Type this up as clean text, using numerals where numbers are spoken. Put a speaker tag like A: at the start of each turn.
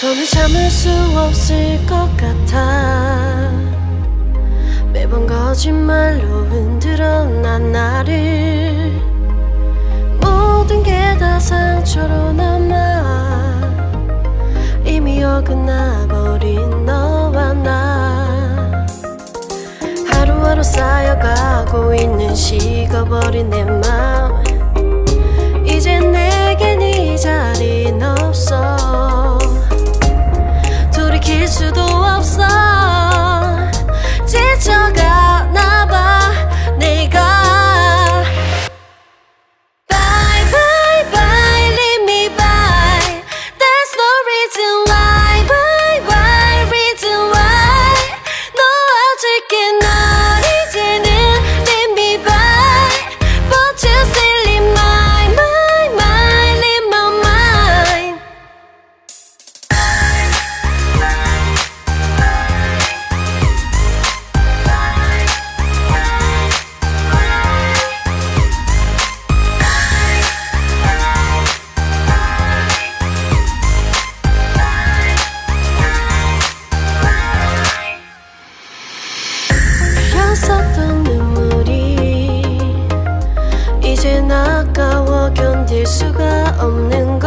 A: 더는 참을 수 없을 것 같아. 매번 거짓말로 흔들어 난 나를. 모든 게 다 상처로 남아 이미 어긋나버린 너와 나. 하루하루 쌓여가고 있는 식어버린 내 맘. 이젠 내겐 이 자리는 없어. 돌이킬 수도 없어. 지쳐가나봐 내가. Bye bye bye leave me by. There's no reason why. Bye bye reason why. 놓아줄게 널 이제는 leave me by. But you still in my mind, in my mind. 흘렸었던 눈물이 이젠 아까워 견딜 수가 없는